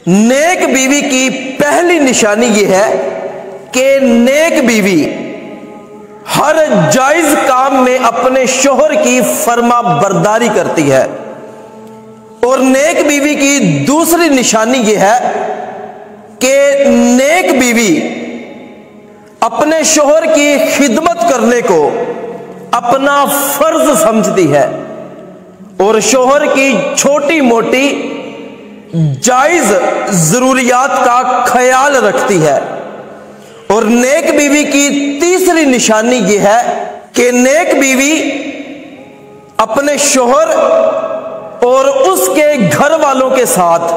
نیک بیوی کی پہلی نشانی یہ ہے کہ نیک بیوی ہر جائز کام میں اپنے شوہر کی فرما برداری کرتی ہے، اور نیک بیوی کی دوسری نشانی یہ ہے کہ نیک بیوی اپنے شوہر کی خدمت کرنے کو اپنا فرض سمجھتی ہے اور شوہر کی چھوٹی موٹی جائز ضروریات کا خیال رکھتی ہے۔ اور نیک بیوی کی تیسری نشانی یہ ہے کہ نیک بیوی اپنے شوہر اور اس کے گھر والوں کے ساتھ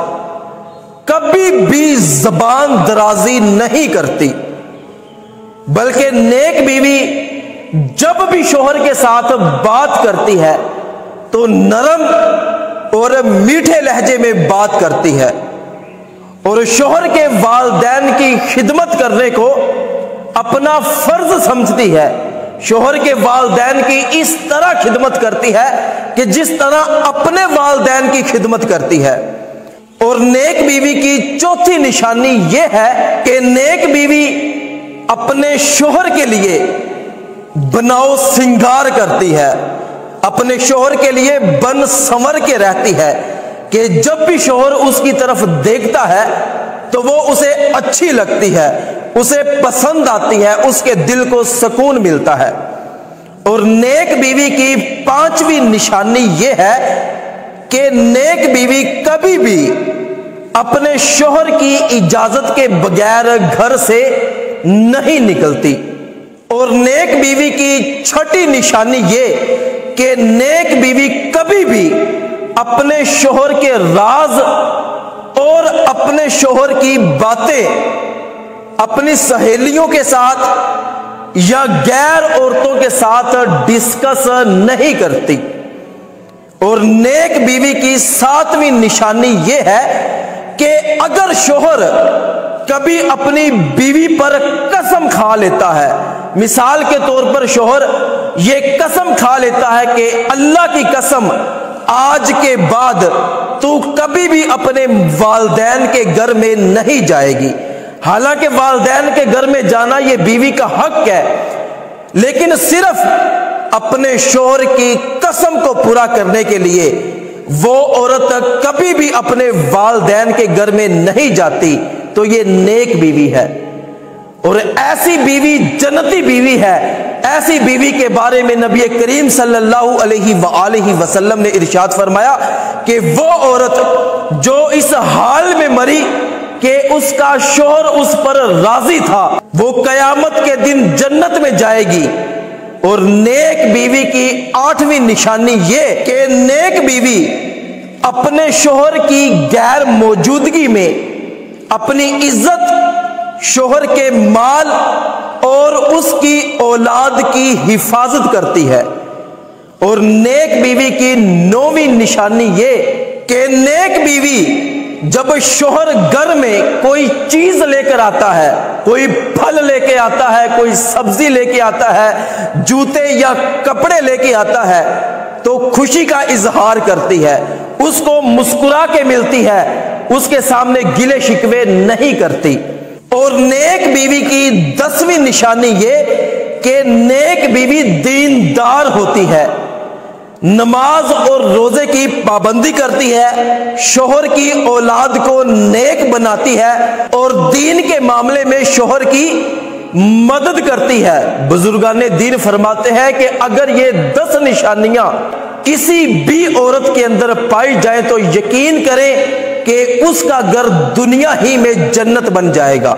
کبھی بھی زبان درازی نہیں کرتی، بلکہ نیک بیوی جب بھی شوہر کے ساتھ بات کرتی ہے تو نرم اور میٹھے لہجے میں بات کرتی ہے، اور شوہر کے والدین کی خدمت کرنے کو اپنا فرض سمجھتی ہے۔ شوہر کے والدین کی اس طرح خدمت کرتی ہے کہ جس طرح اپنے والدین کی خدمت کرتی ہے۔ اور نیک بیوی کی چوتھی نشانی یہ ہے کہ نیک بیوی اپنے شوہر کے لیے بناؤ سنگار کرتی ہے، اپنے شوہر کے لیے بن سنور کے رہتی ہے کہ جب بھی شوہر اس کی طرف دیکھتا ہے تو وہ اسے اچھی لگتی ہے، اسے پسند آتی ہے، اس کے دل کو سکون ملتا ہے۔ اور نیک بیوی کی پانچویں نشانی یہ ہے کہ نیک بیوی کبھی بھی اپنے شوہر کی اجازت کے بغیر گھر سے نہیں نکلتی۔ اور نیک بیوی کی چھٹی نشانی یہ کہ نیک بیوی کبھی بھی اپنے شوہر کے راز اور اپنے شوہر کی باتیں اپنی سہیلیوں کے ساتھ یا غیر عورتوں کے ساتھ ڈسکس نہیں کرتی۔ اور نیک بیوی کی ساتویں نشانی یہ ہے کہ اگر شوہر کبھی اپنی بیوی پر قسم کھا لیتا ہے، مثال کے طور پر شوہر یہ قسم کھا لیتا ہے کہ اللہ کی قسم آج کے بعد تو کبھی بھی اپنے والدین کے گھر میں نہیں جائے گی، حالانکہ والدین کے گھر میں جانا یہ بیوی کا حق ہے، لیکن صرف اپنے شوہر کی قسم کو پورا کرنے کے لیے وہ عورت کبھی بھی اپنے والدین کے گھر میں نہیں جاتی، تو یہ نیک بیوی ہے۔ اور ایسی بیوی جنتی بیوی ہے۔ ایسی بیوی کے بارے میں نبی کریم صلی اللہ علیہ وآلہ وسلم نے ارشاد فرمایا کہ وہ عورت جو اس حال میں مری کہ اس کا شوہر اس پر راضی تھا، وہ قیامت کے دن جنت میں جائے گی۔ اور نیک بیوی کی آٹھویں نشانی یہ کہ نیک بیوی اپنے شوہر کی غیر موجودگی میں اپنی عزت، شوہر کے مال اور اس کی اولاد کی حفاظت کرتی ہے۔ اور نیک بیوی کی نویں نشانی یہ کہ نیک بیوی جب شوہر گھر میں کوئی چیز لے کر آتا ہے، کوئی پھل لے کے آتا ہے، کوئی سبزی لے کے آتا ہے، جوتے یا کپڑے لے کے آتا ہے، تو خوشی کا اظہار کرتی ہے، اس کو مسکرا کے ملتی ہے، اس کے سامنے گلے شکوے نہیں کرتی۔ اور نیک بیوی کی 10ویں نشانی یہ کہ نیک بیوی دیندار ہوتی ہے، نماز اور روزے کی پابندی کرتی ہے، شوہر کی اولاد کو نیک بناتی ہے اور دین کے معاملے میں شوہر کی مدد کرتی ہے۔ بزرگان دین فرماتے ہیں کہ اگر یہ 10 نشانیاں کسی بھی عورت کے اندر پائی جائیں تو یقین کریں کہ اس کا گھر دنیا ہی میں جنت بن جائے گا۔